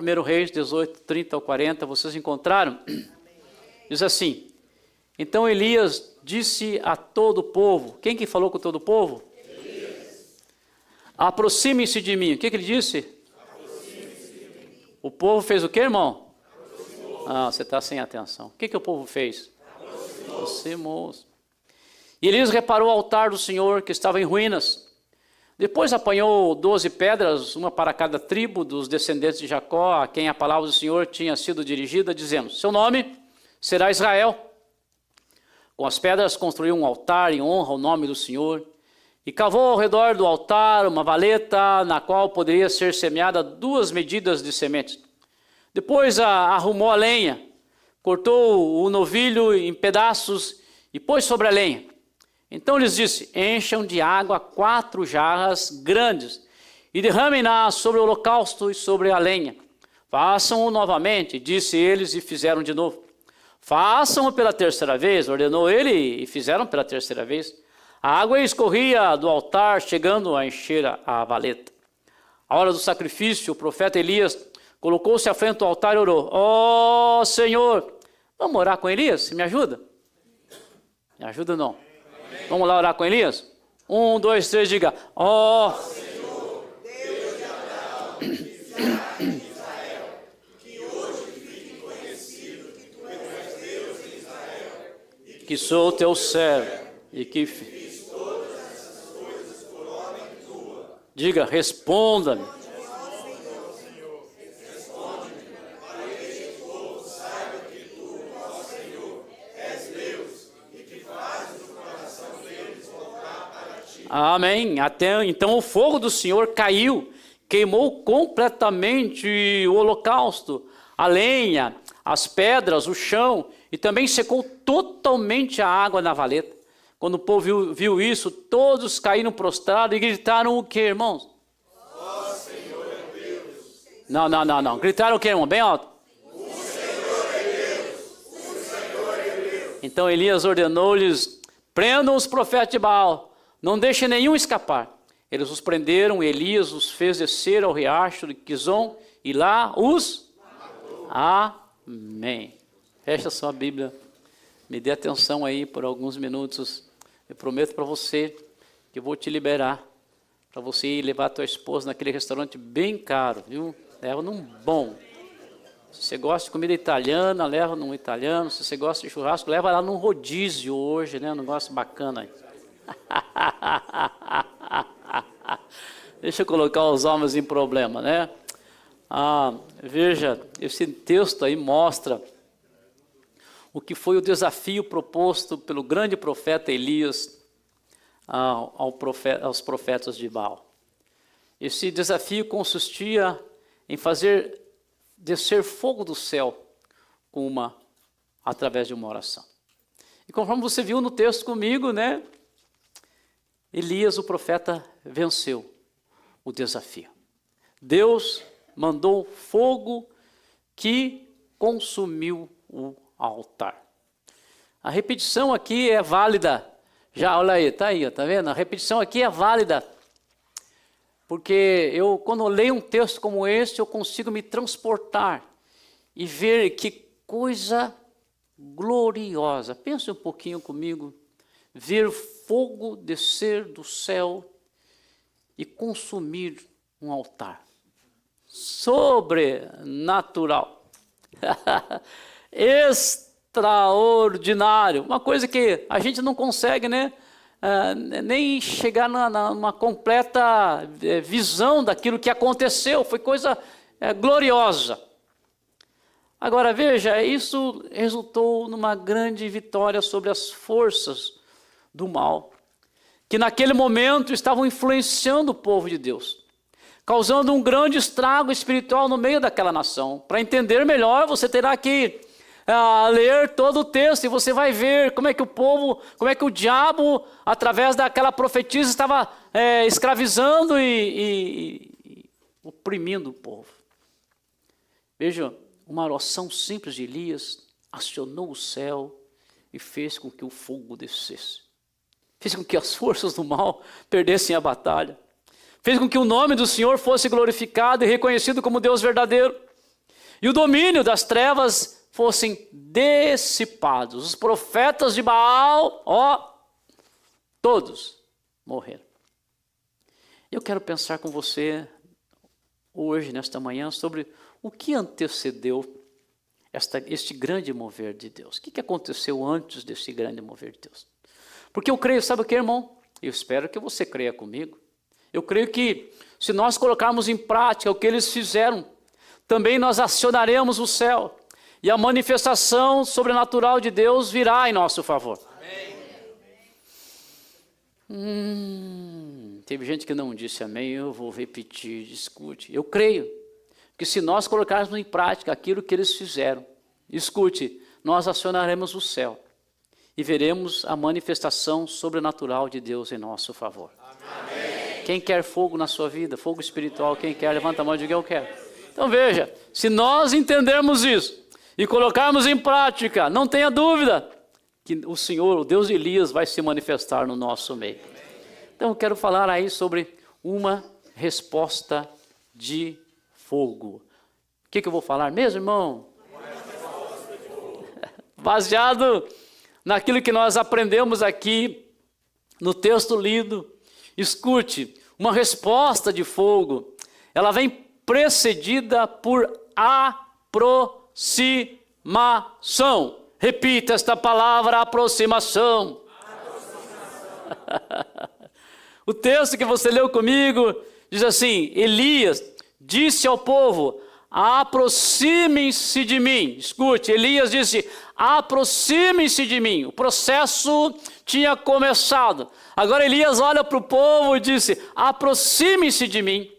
1 Reis 18, 30 ao 40, vocês encontraram? Diz assim: então Elias disse a todo o povo. Quem que falou com todo o povo? Elias. Aproximem-se de mim. O que ele disse? Aproximem-se de mim. O povo fez o que, irmão? Ah, você está sem atenção. O que o povo fez? Aproximou-se. E Elias reparou o altar do Senhor que estava em ruínas. Depois apanhou 12 pedras, uma para cada tribo dos descendentes de Jacó, a quem a palavra do Senhor tinha sido dirigida, dizendo: seu nome será Israel. Com as pedras construiu um altar em honra ao nome do Senhor, e cavou ao redor do altar uma valeta, na qual poderia ser semeada 2 medidas de sementes. Depois arrumou a lenha, cortou o novilho em pedaços e pôs sobre a lenha. Então lhes disse: encham de água 4 jarras grandes e derramem-na sobre o holocausto e sobre a lenha. Façam-o novamente, disse eles, e fizeram de novo. Façam-o pela 3ª vez, ordenou ele, e fizeram pela 3ª vez. A água escorria do altar, chegando a encher a valeta. À hora do sacrifício, o profeta Elias colocou-se à frente do altar e orou: ó Senhor, vamos orar com Elias? Você me ajuda? Me ajuda ou não? Vamos lá orar com Elias? 1, 2, 3, diga: ó Senhor, Deus de Abraão, de Isaque e de Israel, que hoje fique conhecido que tu és Deus em Israel, e que sou teu servo e que fiz todas essas coisas por ordem tua. diga: responda-me. Amém. Até então o fogo do Senhor caiu, queimou completamente o holocausto, a lenha, as pedras, o chão, e também secou totalmente a água na valeta. Quando o povo viu isso, todos caíram prostrados e gritaram o que, irmãos? Ó Senhor é Deus. Não. Gritaram o que, irmão? Bem alto. O Senhor é Deus. O Senhor é Deus. Então Elias ordenou-lhes: prendam os profetas de Baal. Não deixe nenhum escapar. Eles os prenderam, Elias os fez descer ao riacho de Quizon e lá os matou. Amém. Fecha sua Bíblia. Me dê atenção aí por alguns minutos. Eu prometo para você que eu vou te liberar para você ir levar a tua esposa naquele restaurante bem caro, viu? Leva num bom. Se você gosta de comida italiana, leva num italiano. Se você gosta de churrasco, leva lá num rodízio hoje, né? Um negócio bacana aí. Deixa eu colocar os homens em problema, né? Veja, esse texto aí mostra o que foi o desafio proposto pelo grande profeta Elias aos profetas de Baal. Esse desafio consistia em fazer descer fogo do céu através de uma oração. E conforme você viu no texto comigo, né? Elias, o profeta, venceu o desafio. Deus mandou fogo que consumiu o altar. A repetição aqui é válida. Já, olha aí, está aí, está vendo? A repetição aqui é válida. Porque quando eu leio um texto como este, eu consigo me transportar e ver que coisa gloriosa. Pense um pouquinho comigo. Ver fogo descer do céu e consumir um altar. Sobrenatural. Extraordinário. Uma coisa que a gente não consegue, né? Nem chegar numa completa visão daquilo que aconteceu. Foi coisa gloriosa. Agora veja, isso resultou numa grande vitória sobre as forças do mal, que naquele momento estavam influenciando o povo de Deus, causando um grande estrago espiritual no meio daquela nação. Para entender melhor, você terá que ler todo o texto, e você vai ver como é que o diabo, através daquela profetisa, estava escravizando e oprimindo o povo. Veja, uma oração simples de Elias acionou o céu e fez com que o fogo descesse. Fez com que as forças do mal perdessem a batalha. Fez com que o nome do Senhor fosse glorificado e reconhecido como Deus verdadeiro. e o domínio das trevas fossem dissipados. Os profetas de Baal, todos morreram. Eu quero pensar com você hoje, nesta manhã, sobre o que antecedeu este grande mover de Deus. O que aconteceu antes desse grande mover de Deus? Porque eu creio, sabe o que, irmão? Eu espero que você creia comigo. Eu creio que se nós colocarmos em prática o que eles fizeram, também nós acionaremos o céu. E a manifestação sobrenatural de Deus virá em nosso favor. Teve gente que não disse amém, eu vou repetir, escute. Eu creio que se nós colocarmos em prática aquilo que eles fizeram, escute, nós acionaremos o céu e veremos a manifestação sobrenatural de Deus em nosso favor. Amém. Quem quer fogo na sua vida, fogo espiritual, quem quer, levanta a mão e diga eu quero. Então veja, se nós entendermos isso e colocarmos em prática, não tenha dúvida que o Senhor, o Deus de Elias, vai se manifestar no nosso meio. Então eu quero falar aí sobre uma resposta de fogo. O que eu vou falar mesmo, irmão? Baseado naquilo que nós aprendemos aqui no texto lido, escute, uma resposta de fogo, ela vem precedida por aproximação. Repita esta palavra, aproximação. O texto que você leu comigo diz assim: Elias disse ao povo, aproximem-se de mim. Escute, Elias disse, aproximem-se de mim. O processo tinha começado. Agora Elias olha para o povo e disse, aproximem-se de mim.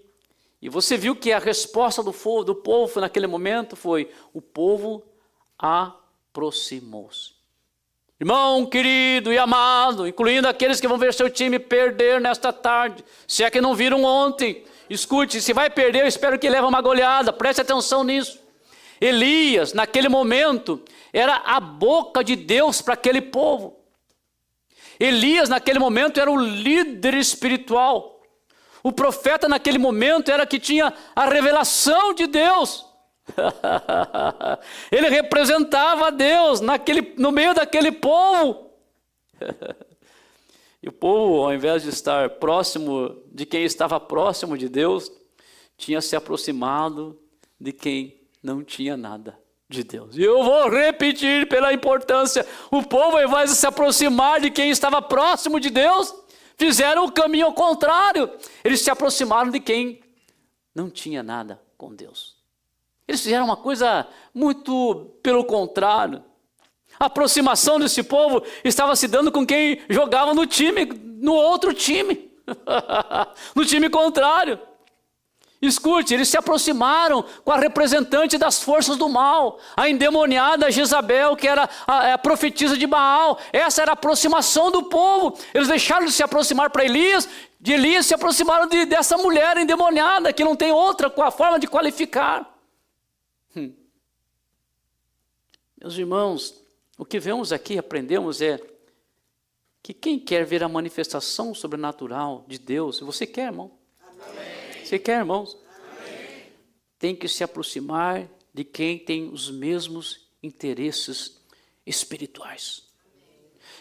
E você viu que a resposta do povo naquele momento foi, o povo aproximou-se. Irmão querido e amado, incluindo aqueles que vão ver seu time perder nesta tarde, se é que não viram ontem, escute, se vai perder, eu espero que leve uma goleada, preste atenção nisso. Elias, naquele momento, era a boca de Deus para aquele povo. Elias, naquele momento, era o líder espiritual. O profeta, naquele momento, era que tinha a revelação de Deus. Ele representava Deus no meio daquele povo. E o povo, ao invés de estar próximo de quem estava próximo de Deus, tinha se aproximado de quem não tinha nada de Deus. E eu vou repetir pela importância, o povo, ao invés de se aproximar de quem estava próximo de Deus, fizeram o caminho ao contrário. Eles se aproximaram de quem não tinha nada com Deus. Eles fizeram uma coisa muito pelo contrário. A aproximação desse povo estava se dando com quem jogava no outro time, no time contrário. Escute, eles se aproximaram com a representante das forças do mal, a endemoniada Jezabel, que era a profetisa de Baal. Essa era a aproximação do povo. Eles deixaram de se aproximar para Elias, de Elias se aproximaram dessa mulher endemoniada, que não tem outra forma de qualificar. Meus irmãos, o que vemos aqui, aprendemos que quem quer ver a manifestação sobrenatural de Deus, você quer, irmão? Amém. Você quer, irmãos? Amém. Tem que se aproximar de quem tem os mesmos interesses espirituais.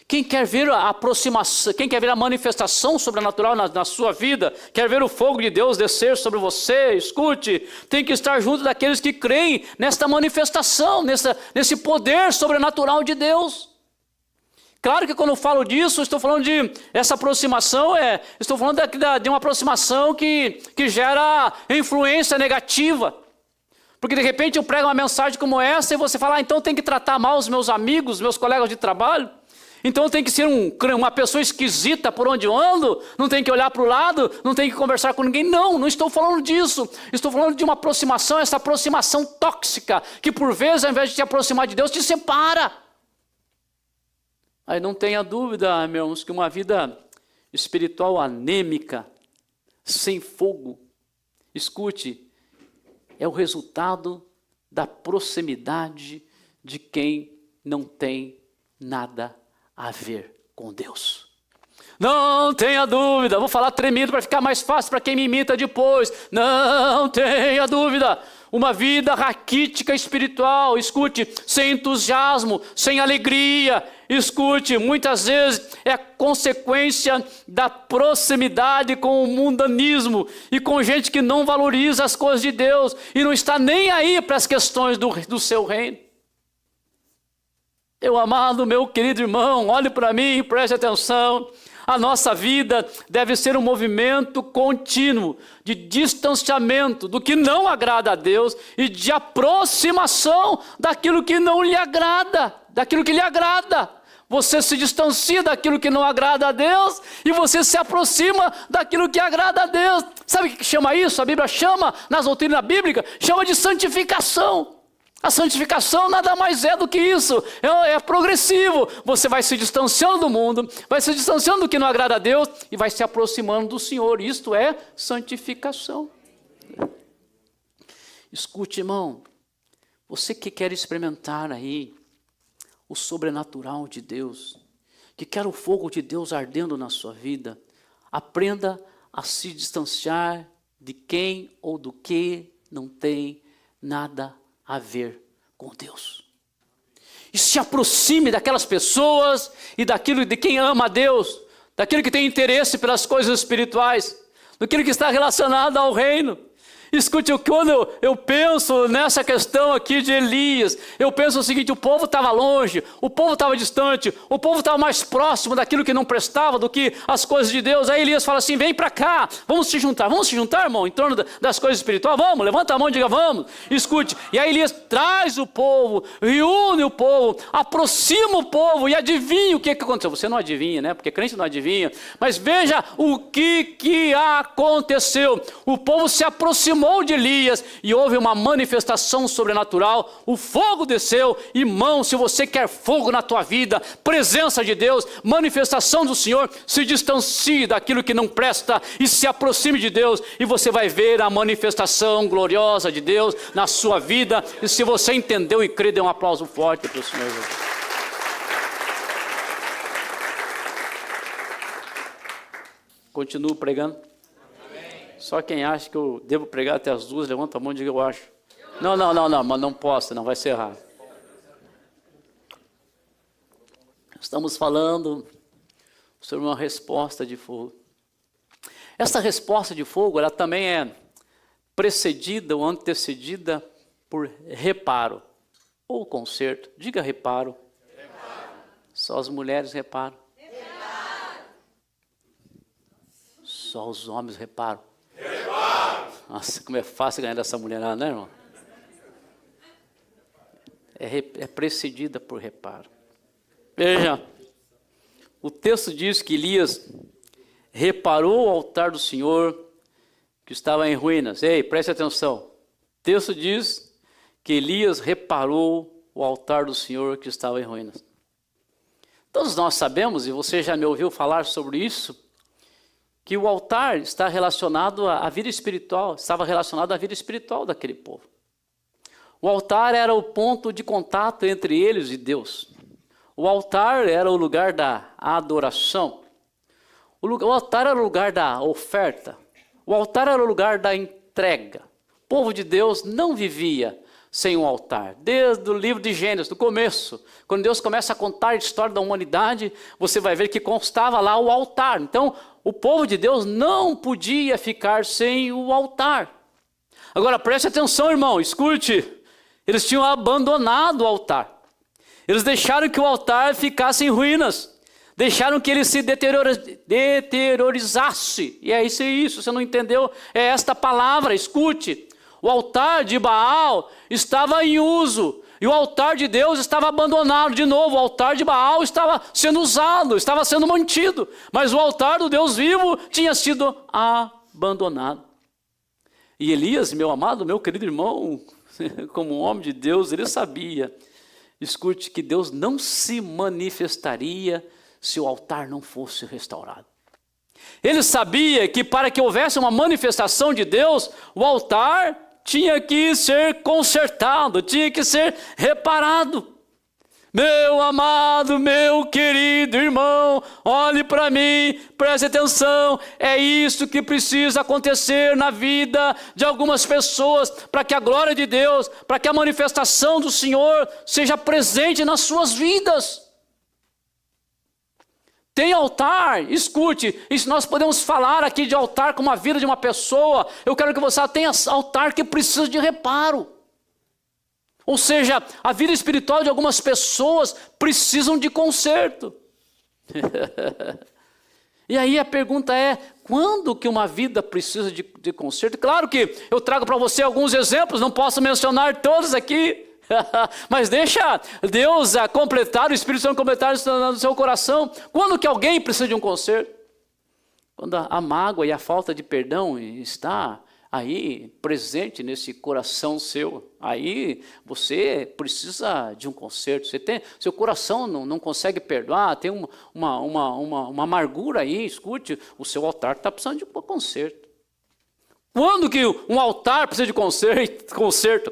Quem quer ver a aproximação, quem quer ver a manifestação sobrenatural na sua vida, quer ver o fogo de Deus descer sobre você, escute, tem que estar junto daqueles que creem nesta manifestação, nesse poder sobrenatural de Deus. Claro que quando eu falo disso, estou falando de essa aproximação, estou falando de uma aproximação que gera influência negativa. Porque de repente eu prego uma mensagem como essa e você fala, então tem que tratar mal os meus amigos, meus colegas de trabalho. Então tem que ser uma pessoa esquisita por onde eu ando, não tem que olhar para o lado, não tem que conversar com ninguém. Não estou falando disso. Estou falando de uma aproximação, essa aproximação tóxica, que por vezes, ao invés de te aproximar de Deus, te separa. Aí não tenha dúvida, meus irmãos, que uma vida espiritual anêmica, sem fogo, escute, é o resultado da proximidade de quem não tem nada a ver com Deus. Não tenha dúvida, vou falar tremido para ficar mais fácil para quem me imita depois. Não tenha dúvida, uma vida raquítica espiritual, escute, sem entusiasmo, sem alegria, escute, muitas vezes é consequência da proximidade com o mundanismo e com gente que não valoriza as coisas de Deus e não está nem aí para as questões do seu reino. Meu amado, meu querido irmão, olhe para mim e preste atenção. A nossa vida deve ser um movimento contínuo de distanciamento do que não agrada a Deus e de aproximação daquilo que não lhe agrada, daquilo que lhe agrada. Você se distancia daquilo que não agrada a Deus e você se aproxima daquilo que agrada a Deus. Sabe o que chama isso? A Bíblia chama, nas doutrinas bíblicas, chama de santificação. A santificação nada mais é do que isso, é progressivo. Você vai se distanciando do mundo, vai se distanciando do que não agrada a Deus e vai se aproximando do Senhor. Isto é santificação. Escute, irmão, você que quer experimentar aí o sobrenatural de Deus, que quer o fogo de Deus ardendo na sua vida, aprenda a se distanciar de quem ou do que não tem nada a ver com Deus. E se aproxime daquelas pessoas e daquilo de quem ama a Deus, daquilo que tem interesse pelas coisas espirituais, daquilo que está relacionado ao reino. Escute, quando eu penso nessa questão aqui de Elias, eu penso o seguinte: o povo estava longe, o povo estava distante, o povo estava mais próximo daquilo que não prestava do que as coisas de Deus. Aí Elias fala assim: vem para cá, vamos se juntar, irmão, em torno das coisas espirituais, vamos, levanta a mão e diga vamos. Escute, e aí Elias traz o povo, reúne o povo, aproxima o povo e adivinha o que aconteceu. Você não adivinha, né? Porque crente não adivinha, mas veja o que aconteceu. O povo se aproximou de Elias e houve uma manifestação sobrenatural, o fogo desceu. Irmão, se você quer fogo na tua vida, presença de Deus, manifestação do Senhor, se distancie daquilo que não presta e se aproxime de Deus e você vai ver a manifestação gloriosa de Deus na sua vida. E se você entendeu e crê, dê um aplauso forte para o Senhor Jesus. Continuo pregando. Só quem acha que eu devo pregar até as 2, levanta a mão e diga eu acho. Não, mas não posso, não vai ser errado. Estamos falando sobre uma resposta de fogo. Essa resposta de fogo, ela também é precedida ou antecedida por reparo ou conserto. Diga reparo. Só as mulheres reparam. Só os homens reparam. Nossa, como é fácil ganhar dessa mulherada, né, irmão? É precedida por reparo. Veja, o texto diz que Elias reparou o altar do Senhor que estava em ruínas. Ei, preste atenção. O texto diz que Elias reparou o altar do Senhor que estava em ruínas. Todos nós sabemos, e você já me ouviu falar sobre isso, que o altar está relacionado à vida espiritual, estava relacionado à vida espiritual daquele povo. O altar era o ponto de contato entre eles e Deus. O altar era o lugar da adoração. O altar era o lugar da oferta. O altar era o lugar da entrega. O povo de Deus não vivia sem um altar. Desde o livro de Gênesis, do começo, quando Deus começa a contar a história da humanidade, você vai ver que constava lá o altar. Então, o povo de Deus não podia ficar sem o altar. Agora, preste atenção, irmão, escute. Eles tinham abandonado o altar. Eles deixaram que o altar ficasse em ruínas. Deixaram que ele se deteriorizasse. E é isso, você não entendeu? É esta palavra, escute. O altar de Baal estava em uso. E o altar de Deus estava abandonado. De novo, o altar de Baal estava sendo usado, estava sendo mantido. Mas o altar do Deus vivo tinha sido abandonado. E Elias, meu amado, meu querido irmão, como um homem de Deus, ele sabia, escute, que Deus não se manifestaria se o altar não fosse restaurado. Ele sabia que para que houvesse uma manifestação de Deus, o altar tinha que ser consertado, tinha que ser reparado. Meu amado, meu querido irmão, olhe para mim, preste atenção. É isso que precisa acontecer na vida de algumas pessoas, para que a glória de Deus, para que a manifestação do Senhor seja presente nas suas vidas. Tem altar, escute, e se nós podemos falar aqui de altar como a vida de uma pessoa, eu quero que você tenha altar que precisa de reparo. Ou seja, a vida espiritual de algumas pessoas precisam de conserto. E aí a pergunta é, quando que uma vida precisa de conserto? Claro que eu trago para você alguns exemplos, não posso mencionar todos aqui, mas deixa Deus completar, o Espírito Santo completar isso no seu coração. Quando que alguém precisa de um conserto? Quando a mágoa e a falta de perdão está aí presente nesse coração seu, aí você precisa de um conserto. Seu coração não consegue perdoar, tem uma amargura aí, escute, o seu altar está precisando de um conserto. Quando que um altar precisa de conserto,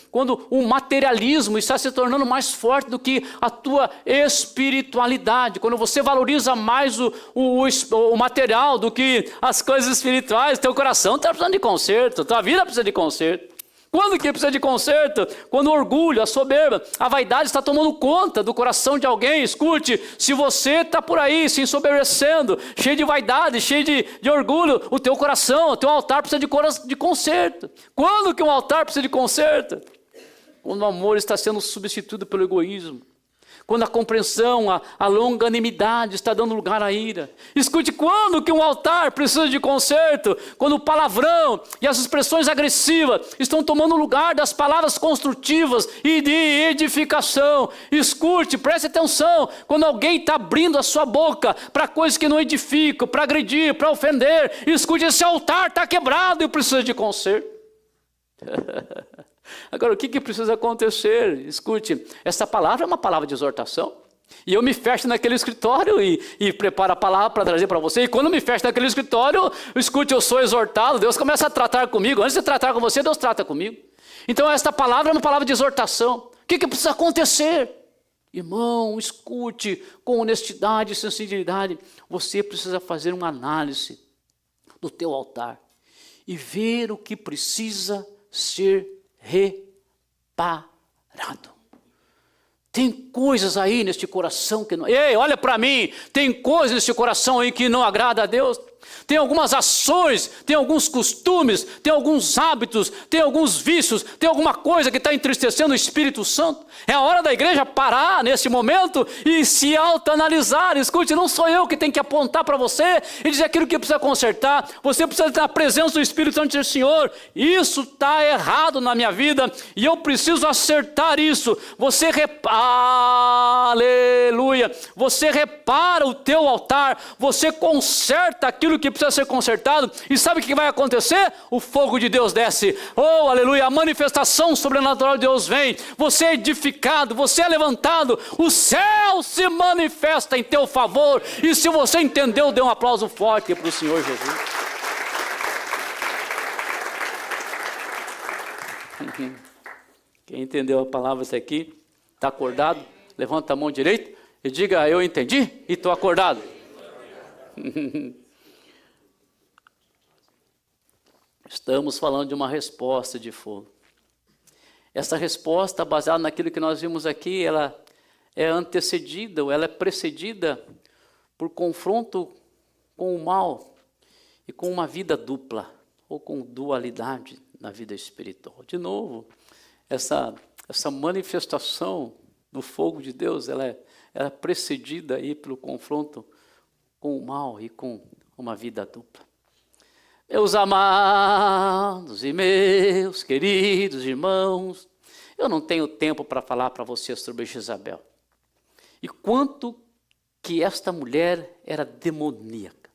quando o materialismo está se tornando mais forte do que a tua espiritualidade, quando você valoriza mais o material do que as coisas espirituais, teu coração está precisando de conserto, tua vida precisa de conserto. Quando que precisa de conserto? Quando o orgulho, a soberba, a vaidade está tomando conta do coração de alguém. Escute, se você está por aí se ensoberbecendo, cheio de vaidade, cheio de orgulho, o teu coração, o teu altar precisa de conserto. Quando que um altar precisa de conserto? Quando o amor está sendo substituído pelo egoísmo. Quando a compreensão, a longanimidade está dando lugar à ira. Escute, quando que um altar precisa de conserto? Quando o palavrão e as expressões agressivas estão tomando lugar das palavras construtivas e de edificação. Escute, preste atenção, quando alguém está abrindo a sua boca para coisas que não edificam, para agredir, para ofender, escute, esse altar está quebrado e precisa de conserto. Agora, o que precisa acontecer? Escute, essa palavra é uma palavra de exortação. E eu me fecho naquele escritório e preparo a palavra para trazer para você. E quando eu me fecho naquele escritório, escute, eu sou exortado, Deus começa a tratar comigo. Antes de tratar com você, Deus trata comigo. Então, esta palavra é uma palavra de exortação. O que precisa acontecer? Irmão, escute, com honestidade e sinceridade. Você precisa fazer uma análise do teu altar e ver o que precisa ser reparado. Tem coisas aí neste coração que não... Ei, olha para mim, tem coisas neste coração aí que não agrada a Deus. Tem algumas ações, tem alguns costumes, tem alguns hábitos, tem alguns vícios, tem alguma coisa que está entristecendo o Espírito Santo. É a hora da igreja parar nesse momento e se autoanalisar. Escute, não sou eu que tenho que apontar para você e dizer aquilo que precisa consertar. Você precisa ter a presença do Espírito Santo e dizer, Senhor, isso está errado na minha vida e eu preciso acertar isso. Você aleluia, você repara o teu altar, você conserta aquilo que precisa ser consertado, e sabe o que vai acontecer? O fogo de Deus desce, oh aleluia, a manifestação sobrenatural de Deus vem, você é edificado, você é levantado, o céu se manifesta em teu favor, e se você entendeu, dê um aplauso forte para o Senhor Jesus. Quem entendeu a palavra até aqui, está acordado? Levanta a mão direita e diga, eu entendi e estou acordado. Estamos falando de uma resposta de fogo. Essa resposta, baseada naquilo que nós vimos aqui, ela é antecedida, ou ela é precedida por confronto com o mal e com uma vida dupla, ou com dualidade na vida espiritual. De novo, essa manifestação do fogo de Deus, ela é precedida aí pelo confronto com o mal e com uma vida dupla. Meus amados e meus queridos irmãos, eu não tenho tempo para falar para vocês sobre Jezabel. E quanto que esta mulher era demoníaca.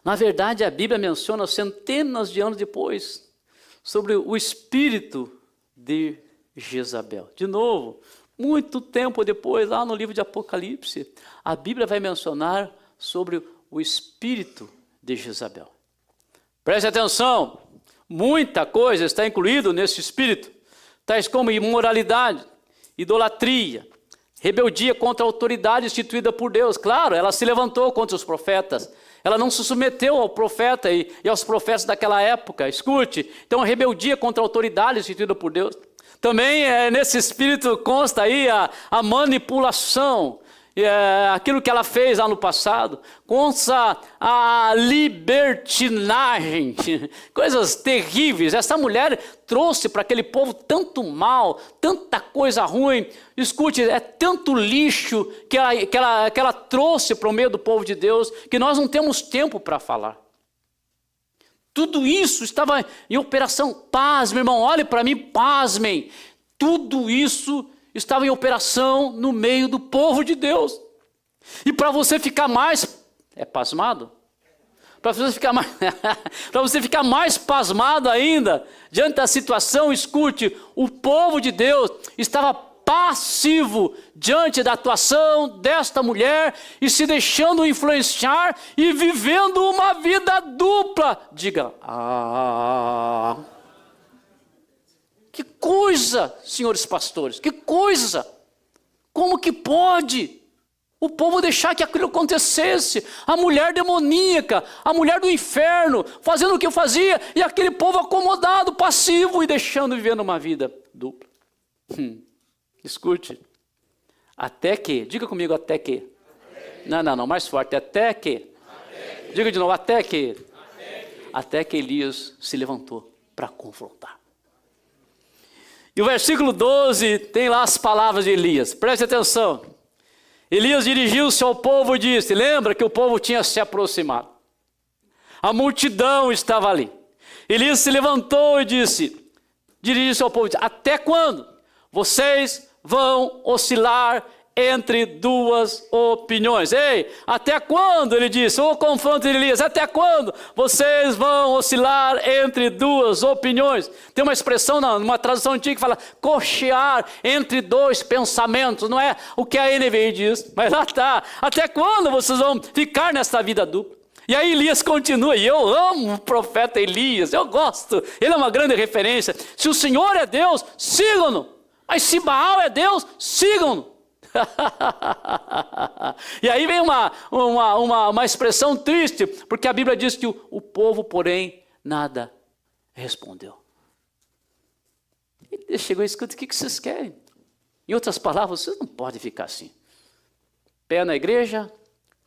Na verdade, a Bíblia menciona centenas de anos depois sobre o espírito de Jezabel. De novo, muito tempo depois, lá no livro de Apocalipse, a Bíblia vai mencionar sobre o espírito de Jezabel. Preste atenção, muita coisa está incluído nesse espírito. tais como imoralidade, idolatria, rebeldia contra a autoridade instituída por Deus. Claro, ela se levantou contra os profetas. Ela não se submeteu ao profeta e aos profetas daquela época. Escute, então a rebeldia contra a autoridade instituída por Deus. Também nesse espírito consta aí a manipulação, aquilo que ela fez lá no passado, consta a libertinagem, coisas terríveis. Essa mulher trouxe para aquele povo tanto mal, tanta coisa ruim. Escute, é tanto lixo que ela trouxe para o meio do povo de Deus, que nós não temos tempo para falar. Tudo isso estava em operação. Pasmem, irmão, olhe para mim, pasmem. Tudo isso estava em operação no meio do povo de Deus. E para você ficar mais... pasmado? Para você ficar mais pasmado ainda, diante da situação, escute, o povo de Deus estava passivo diante da atuação desta mulher e se deixando influenciar e vivendo uma vida dupla. Diga, que coisa, senhores pastores, que coisa! Como que pode o povo deixar que aquilo acontecesse? A mulher demoníaca, a mulher do inferno, fazendo o que fazia, e aquele povo acomodado, passivo e deixando vivendo uma vida dupla. Escute, até que, diga comigo, até que. Não, mais forte, até que. Diga de novo, até que. Até que Elias se levantou para confrontar. E o versículo 12 tem lá as palavras de Elias. Preste atenção. Elias dirigiu-se ao povo e disse, lembra que o povo tinha se aproximado. A multidão estava ali. Elias se levantou e dirigiu-se ao povo e disse, até quando vocês vão oscilar entre duas opiniões? Ei, até quando, ele disse, o confronto de Elias, até quando vocês vão oscilar entre duas opiniões? Tem uma expressão numa tradução antiga que fala cochear entre dois pensamentos, não é o que a NVI diz, mas lá está, até quando vocês vão ficar nessa vida dupla? E aí Elias continua, e eu amo o profeta Elias, eu gosto, ele é uma grande referência. Se o Senhor é Deus, sigam-no, mas se Baal é Deus, sigam-no. E aí vem uma expressão triste, porque a Bíblia diz que o povo, porém, nada respondeu. Ele chegou e escuta, o que vocês querem? Em outras palavras, vocês não podem ficar assim. Pé na igreja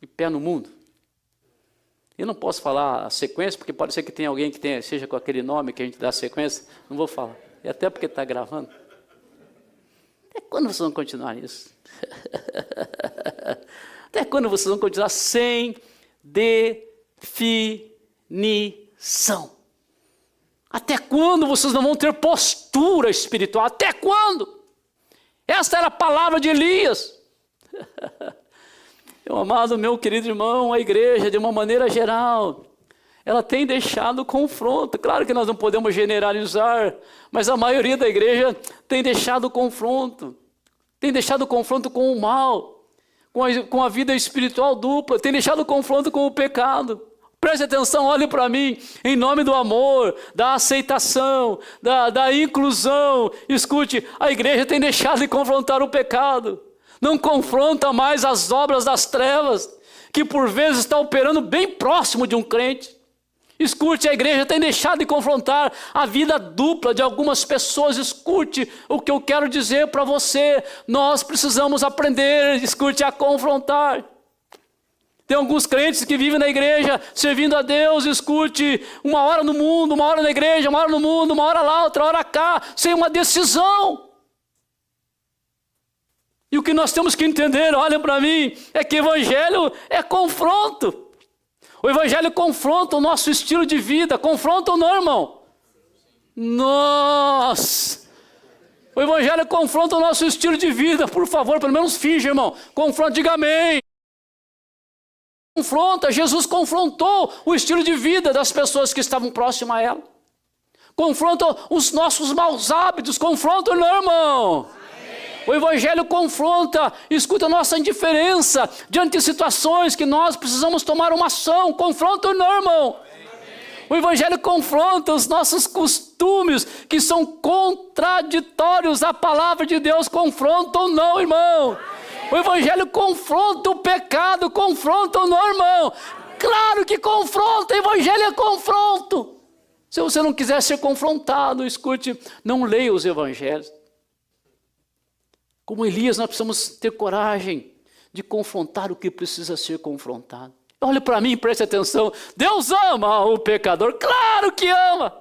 e pé no mundo. Eu não posso falar a sequência, porque pode ser que tenha alguém que seja com aquele nome que a gente dá a sequência. Não vou falar, e até porque está gravando. Até quando vocês vão continuar nisso? Até quando vocês vão continuar sem definição? Até quando vocês não vão ter postura espiritual? Até quando? Esta era a palavra de Elias. Meu amado, meu querido irmão, a igreja, de uma maneira geral, ela tem deixado confronto. Claro que nós não podemos generalizar, mas a maioria da igreja tem deixado confronto. Tem deixado confronto com o mal, com a vida espiritual dupla, tem deixado confronto com o pecado. Preste atenção, olhe para mim, em nome do amor, da aceitação, da inclusão. Escute, a igreja tem deixado de confrontar o pecado. Não confronta mais as obras das trevas, que por vezes está operando bem próximo de um crente. Escute, a igreja tem deixado de confrontar a vida dupla de algumas pessoas. Escute o que eu quero dizer para você. Nós precisamos aprender, escute, a confrontar. Tem alguns crentes que vivem na igreja servindo a Deus, escute, uma hora no mundo, uma hora na igreja, uma hora no mundo, uma hora lá, outra hora cá, sem uma decisão. E o que nós temos que entender, olhem para mim, é que evangelho é confronto. O evangelho confronta o nosso estilo de vida. Confronta ou não, irmão? Nossa! O evangelho confronta o nosso estilo de vida. Por favor, pelo menos finge, irmão. Confronta, diga amém. Confronta. Jesus confrontou o estilo de vida das pessoas que estavam próximas a ela. Confronta os nossos maus hábitos. Confronta ou não, irmão? O evangelho confronta, escuta a nossa indiferença diante de situações que nós precisamos tomar uma ação. Confronta ou não, irmão? O Evangelho confronta os nossos costumes, que são contraditórios à palavra de Deus. Confronta ou não, irmão? O Evangelho confronta o pecado, confronta ou não, irmão? Claro que confronta, o Evangelho é confronto. Se você não quiser ser confrontado, escute, não leia os Evangelhos. Como Elias, nós precisamos ter coragem de confrontar o que precisa ser confrontado. Olhe para mim, preste atenção. Deus ama o pecador, claro que ama.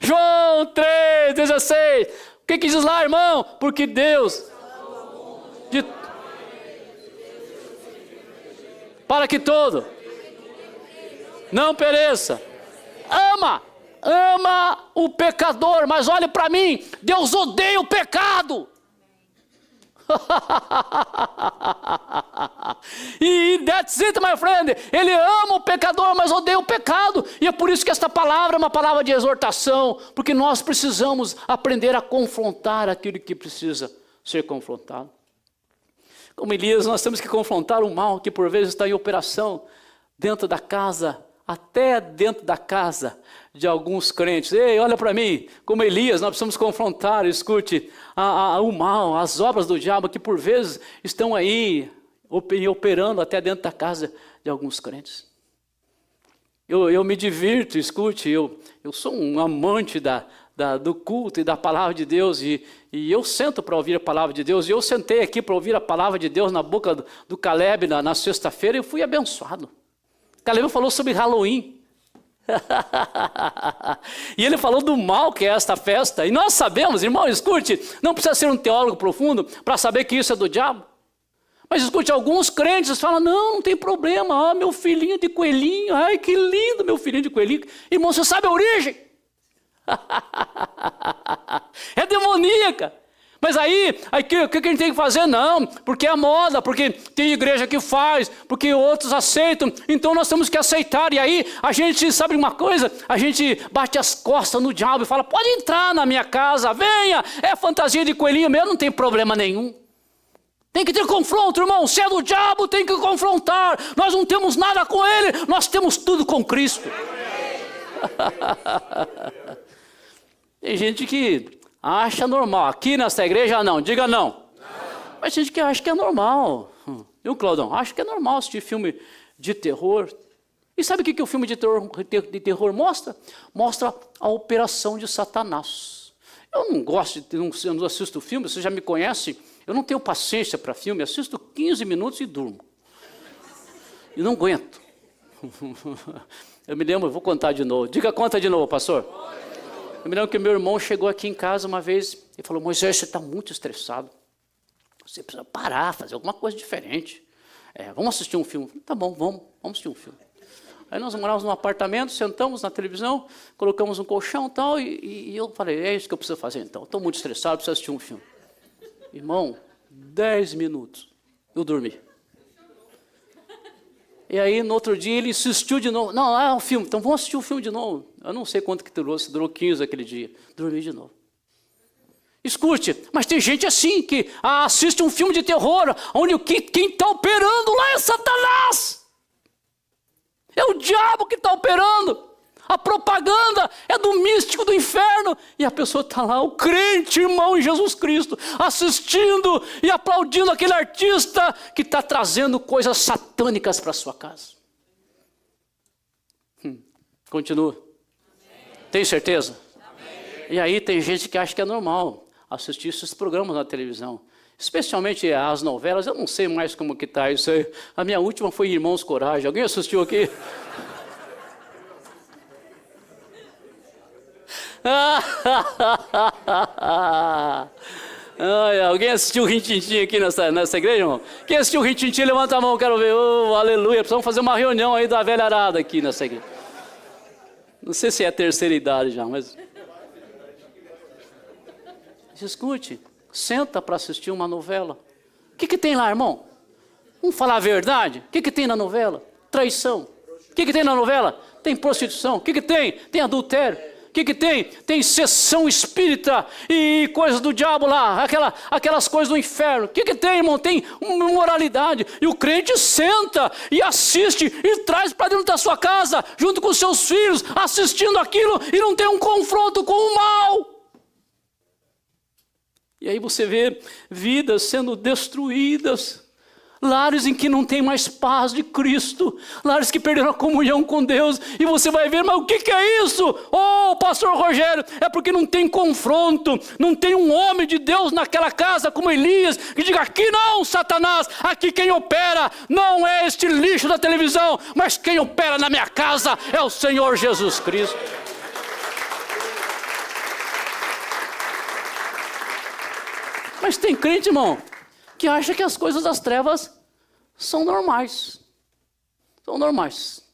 João 3,16. O que diz lá, irmão? Porque Deus... para que todo não pereça. Ama o pecador, mas olhe para mim, Deus odeia o pecado. E that's it, my friend. Ele ama o pecador, mas odeia o pecado. E é por isso que esta palavra é uma palavra de exortação, porque nós precisamos aprender a confrontar aquilo que precisa ser confrontado. Como Elias, nós temos que confrontar o mal que por vezes está em operação dentro da casa, até dentro da casa de alguns crentes. Ei, olha para mim, como Elias, nós precisamos confrontar, escute, o mal, as obras do diabo que por vezes estão aí operando até dentro da casa de alguns crentes. Eu me divirto, escute, eu sou um amante do culto e da palavra de Deus, e eu sento para ouvir a palavra de Deus, e eu sentei aqui para ouvir a palavra de Deus na boca do Caleb na sexta-feira, e eu fui abençoado. Caleb falou sobre Halloween, e ele falou do mal que é esta festa, e nós sabemos, irmão, escute, não precisa ser um teólogo profundo para saber que isso é do diabo. Mas escute, alguns crentes falam, não tem problema, meu filhinho de coelhinho, ai que lindo meu filhinho de coelhinho. Irmão, você sabe a origem? É demoníaca. Mas aí o que a gente tem que fazer? Não, porque é moda, porque tem igreja que faz, porque outros aceitam, então nós temos que aceitar. E aí a gente, sabe uma coisa? A gente bate as costas no diabo e fala, pode entrar na minha casa, venha, é fantasia de coelhinho mesmo, não tem problema nenhum. Tem que ter confronto, irmão. Se é do diabo, tem que confrontar. Nós não temos nada com ele, nós temos tudo com Cristo. Tem gente que acha normal. Aqui nessa igreja não, diga não. Mas tem gente que acha que é normal. Eu, Claudão, acho que é normal assistir filme de terror. E sabe o que o filme de terror mostra? Mostra a operação de Satanás. Eu não gosto, eu não assisto filme, você já me conhece. Eu não tenho paciência para filme, assisto 15 minutos e durmo. E não aguento. Eu me lembro, eu vou contar de novo. Diga, conta de novo, pastor. Eu me lembro que meu irmão chegou aqui em casa uma vez e falou, Moisés, você está muito estressado. Você precisa parar, fazer alguma coisa diferente. Vamos assistir um filme. Tá bom, vamos assistir um filme. Aí nós morávamos num apartamento, sentamos na televisão, colocamos um colchão e tal, e eu falei, é isso que eu preciso fazer então. Estou muito estressado, preciso assistir um filme. Irmão, 10 minutos, eu dormi. E aí, no outro dia, ele insistiu de novo. Não, é um filme, então vamos assistir o filme de novo. Eu não sei quanto que durou, se durou 15 aquele dia. Dormi de novo. Escute, mas tem gente assim, que assiste um filme de terror, onde quem está operando lá é Satanás. É o diabo que está operando. A propaganda é do místico do inferno. E a pessoa está lá, o crente, irmão, em Jesus Cristo, assistindo e aplaudindo aquele artista que está trazendo coisas satânicas para a sua casa. Continua. Tem certeza? Amém. E aí tem gente que acha que é normal assistir esses programas na televisão. Especialmente as novelas, eu não sei mais como que está isso aí. A minha última foi Irmãos Coragem. Alguém assistiu aqui? Alguém assistiu o Rintintim aqui nessa igreja, irmão? Quem assistiu o Rintintim, levanta a mão, quero ver. Oh, aleluia, precisamos fazer uma reunião aí da velha arada aqui nessa igreja. Não sei se é a terceira idade já, mas... Escute, senta para assistir uma novela. O que tem lá, irmão? Vamos falar a verdade? O que tem na novela? Traição. O que tem na novela? Tem prostituição. O que tem? Tem adultério. O que tem? Tem sessão espírita e coisas do diabo lá, aquelas coisas do inferno. O que tem, irmão? Tem moralidade. E o crente senta e assiste e traz para dentro da sua casa, junto com seus filhos, assistindo aquilo e não tem um confronto com o mal. E aí você vê vidas sendo destruídas. Lares em que não tem mais paz de Cristo, lares que perderam a comunhão com Deus, e você vai ver, mas o que é isso? Oh, pastor Rogério, é porque não tem confronto, não tem um homem de Deus naquela casa como Elias, que diga, aqui não, Satanás, aqui quem opera não é este lixo da televisão, mas quem opera na minha casa é o Senhor Jesus Cristo. Mas tem crente, irmão, que acha que as coisas das trevas são normais. São normais.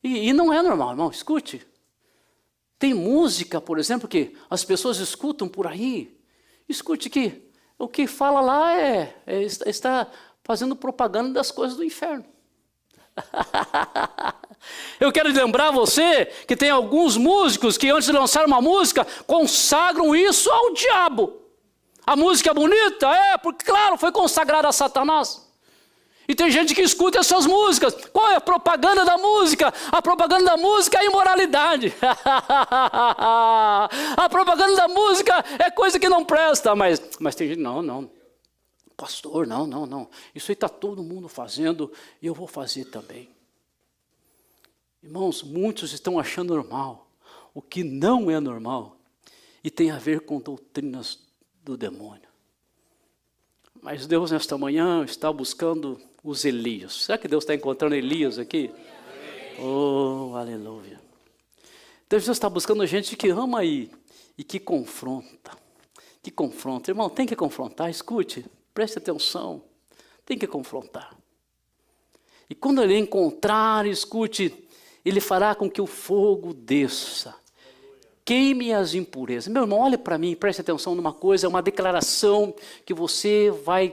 E não é normal, irmão, escute. Tem música, por exemplo, que as pessoas escutam por aí. Escute que o que fala lá está fazendo propaganda das coisas do inferno. Eu quero lembrar você que tem alguns músicos que antes de lançar uma música consagram isso ao diabo. A música é bonita? Porque claro, foi consagrada a Satanás. E tem gente que escuta essas músicas. Qual é a propaganda da música? A propaganda da música é a imoralidade. A propaganda da música é coisa que não presta. Mas tem gente, não. Pastor, não. Isso aí está todo mundo fazendo e eu vou fazer também. Irmãos, muitos estão achando normal o que não é normal e tem a ver com doutrinas do demônio. Mas Deus nesta manhã está buscando os Elias. Será que Deus está encontrando Elias aqui? Oh, aleluia. Deus está buscando gente que ama e que confronta. Que confronta. Irmão, tem que confrontar, escute, preste atenção. Tem que confrontar. E quando ele encontrar, escute, ele fará com que o fogo desça. Queime as impurezas. Meu irmão, olha para mim, preste atenção numa coisa, uma declaração que você vai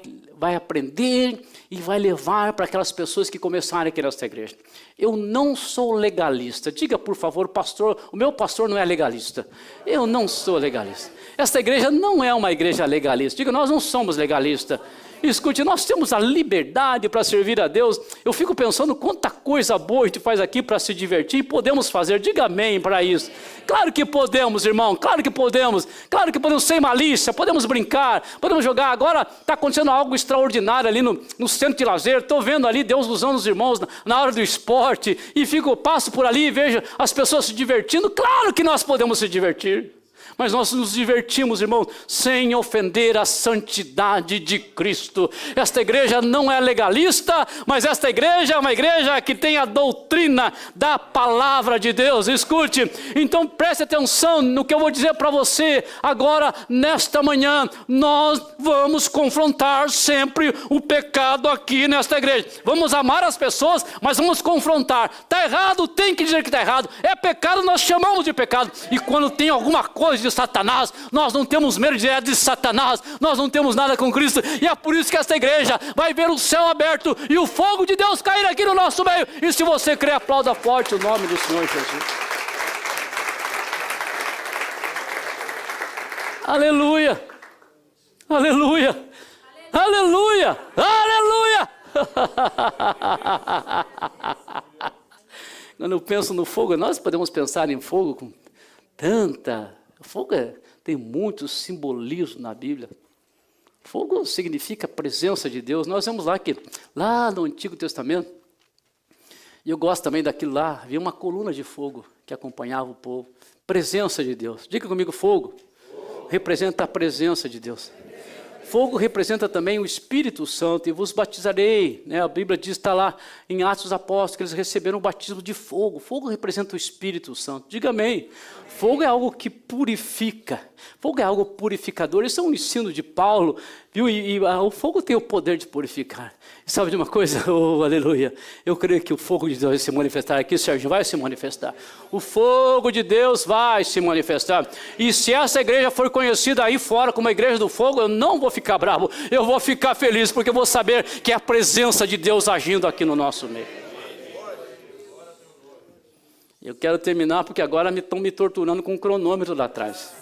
aprender e vai levar para aquelas pessoas que começarem aqui nesta igreja. Eu não sou legalista. Diga, por favor, pastor, o meu pastor não é legalista. Eu não sou legalista. Esta igreja não é uma igreja legalista. Diga, nós não somos legalistas. Escute, nós temos a liberdade para servir a Deus. Eu fico pensando quanta coisa boa a gente faz aqui para se divertir e podemos fazer. Diga amém para isso. Claro que podemos, irmão, claro que podemos. Claro que podemos sem malícia, podemos brincar, podemos jogar. Agora está acontecendo algo extraordinário ali no centro de lazer. Estou vendo ali Deus usando os irmãos na hora do esporte e passo por ali e vejo as pessoas se divertindo. Claro que nós podemos se divertir. Mas nós nos divertimos, irmãos, sem ofender a santidade de Cristo. Esta igreja não é legalista, mas esta igreja é uma igreja que tem a doutrina da palavra de Deus. Escute, então preste atenção no que eu vou dizer para você agora, nesta manhã. Nós vamos confrontar sempre o pecado aqui nesta igreja. Vamos amar as pessoas, mas vamos confrontar. Está errado, tem que dizer que está errado. É pecado, nós chamamos de pecado. E quando tem alguma coisa de Satanás, nós não temos medo de Satanás, nós não temos nada com Cristo, e é por isso que esta igreja vai ver o céu aberto e o fogo de Deus cair aqui no nosso meio. E se você crê, aplauda forte o nome do Senhor Jesus. Aleluia, aleluia, aleluia, aleluia. Quando eu penso no fogo, nós podemos pensar em fogo com fogo tem muito simbolismo na Bíblia. Fogo significa presença de Deus. Nós vemos lá no Antigo Testamento, e eu gosto também daquilo lá, havia uma coluna de fogo que acompanhava o povo. Presença de Deus. Diga comigo, fogo representa a presença de Deus. Fogo representa também o Espírito Santo, e vos batizarei, né? A Bíblia diz, está lá em Atos dos Apóstolos, que eles receberam o batismo de fogo. Fogo representa o Espírito Santo. Diga amém. Fogo é algo que purifica. Fogo é algo purificador. Isso é um ensino de Paulo, viu? O fogo tem o poder de purificar. E sabe de uma coisa? Oh, aleluia. Eu creio que o fogo de Deus vai se manifestar aqui, Sérgio, vai se manifestar. O fogo de Deus vai se manifestar. E se essa igreja for conhecida aí fora como a igreja do fogo, eu não vou ficar bravo. Eu vou ficar feliz, porque eu vou saber que é a presença de Deus agindo aqui no nosso meio. Eu quero terminar porque agora estão me torturando com um cronômetro lá atrás.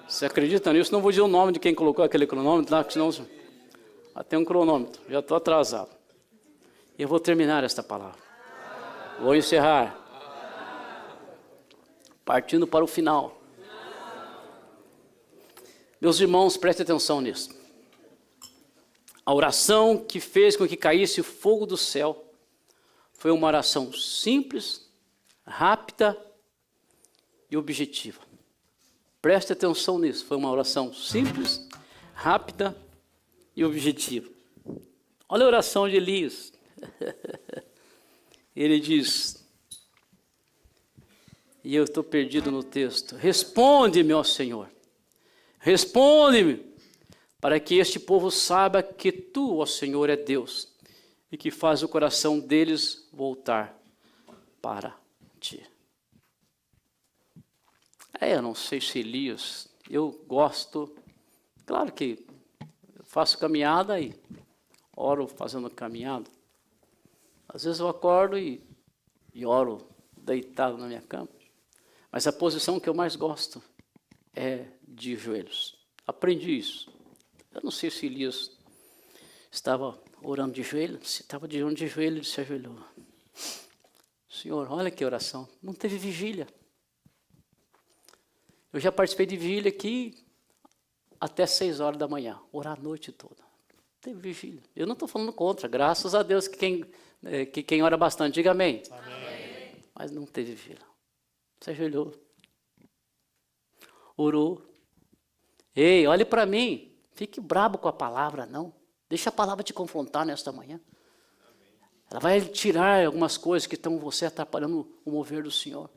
Você acredita nisso? Não vou dizer o nome de quem colocou aquele cronômetro lá, porque senão... tem um cronômetro, já estou atrasado. Eu vou terminar esta palavra. Vou encerrar. Partindo para o final. Meus irmãos, prestem atenção nisso. A oração que fez com que caísse o fogo do céu foi uma oração simples, rápida e objetiva. Preste atenção nisso. Foi uma oração simples, rápida e objetiva. Olha a oração de Elias. Ele diz, e eu estou perdido no texto: responde-me, ó Senhor, responde-me, para que este povo saiba que tu, ó Senhor, é Deus, e que faz o coração deles voltar para ti. Eu não sei se Elias, eu gosto, claro que eu faço caminhada e oro fazendo caminhada. Às vezes eu acordo e oro deitado na minha cama. Mas a posição que eu mais gosto é de joelhos. Aprendi isso. Eu não sei se Elias estava orando de joelho, se estava de joelho, ele se ajoelhou. Senhor, olha que oração. Não teve vigília. Eu já participei de vigília aqui até 6 horas da manhã, orar a noite toda. Teve vigília. Eu não estou falando contra, graças a Deus que quem ora bastante, diga amém. Amém. Mas não teve vigília. Se ajoelhou. Orou. Ei, olhe para mim. Fique brabo com a palavra, não. Deixa a palavra te confrontar nesta manhã. Ela vai tirar algumas coisas que estão você atrapalhando o mover do Senhor.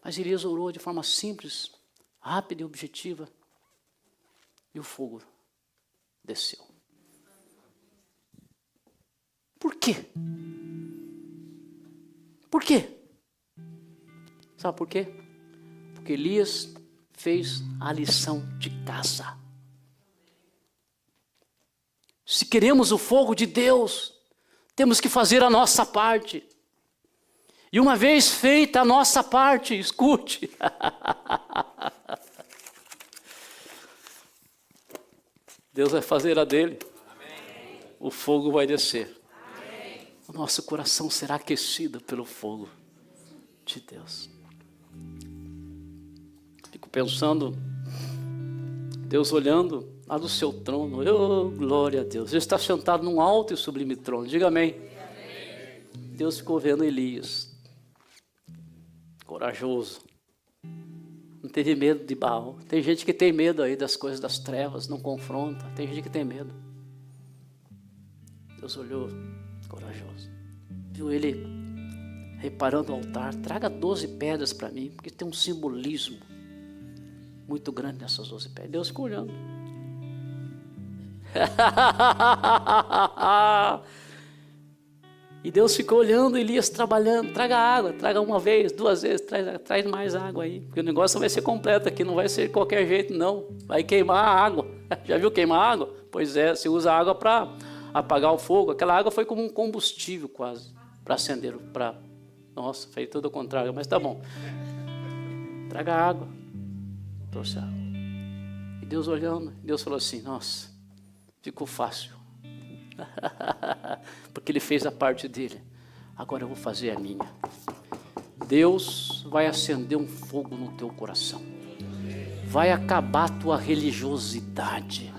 Mas Elias orou de forma simples, rápida e objetiva. E o fogo desceu. Por quê? Por quê? Sabe por quê? Porque Elias fez a lição de casa. Se queremos o fogo de Deus, temos que fazer a nossa parte. E uma vez feita a nossa parte, escute. Deus vai fazer a dele. Amém. O fogo vai descer. Amém. O nosso coração será aquecido pelo fogo de Deus. Fico pensando, Deus olhando lá do seu trono. Oh, glória a Deus. Ele está sentado num alto e sublime trono. Diga amém. Amém. Deus ficou vendo Elias. Corajoso. Não teve medo de Baal. Tem gente que tem medo aí das coisas das trevas, não confronta. Tem gente que tem medo. Deus olhou, corajoso. Viu ele reparando o altar. Traga 12 pedras para mim, porque tem um simbolismo muito grande nessas 12 pedras. Deus ficou olhando. E Deus ficou olhando Elias trabalhando. Traga água, traga uma vez, 2 vezes, traz mais água aí. Porque o negócio vai ser completo aqui, não vai ser de qualquer jeito não. Vai queimar a água. Já viu queimar água? Pois é, se usa água para apagar o fogo. Aquela água foi como um combustível quase, para acender. Nossa, fez tudo o contrário, mas tá bom. Traga água. Trouxe água. E Deus olhando, Deus falou assim, nossa, ficou fácil. Porque ele fez a parte dele. Agora eu vou fazer a minha. Deus vai acender um fogo no teu coração. Vai acabar a tua religiosidade.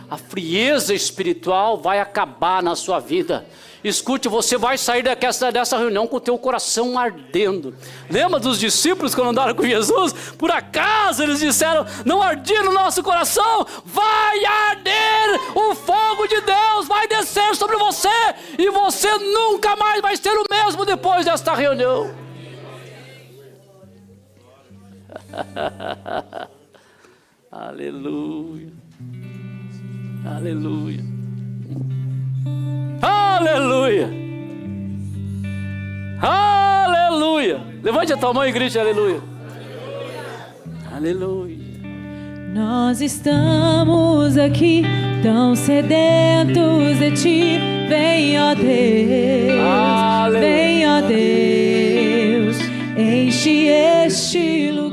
A frieza espiritual vai acabar na sua vida. Escute, você vai sair dessa reunião com o teu coração ardendo. Lembra dos discípulos quando andaram com Jesus? Por acaso eles disseram, não ardia no nosso coração? Vai arder, o fogo de Deus vai descer sobre você. E você nunca mais vai ser o mesmo depois desta reunião. Aleluia. Aleluia. Aleluia. Aleluia. Levante a tua mão e grite aleluia. Aleluia. Nós estamos aqui tão sedentos de ti. Vem, ó Deus. Aleluia. Vem, ó Deus. enche este lugar.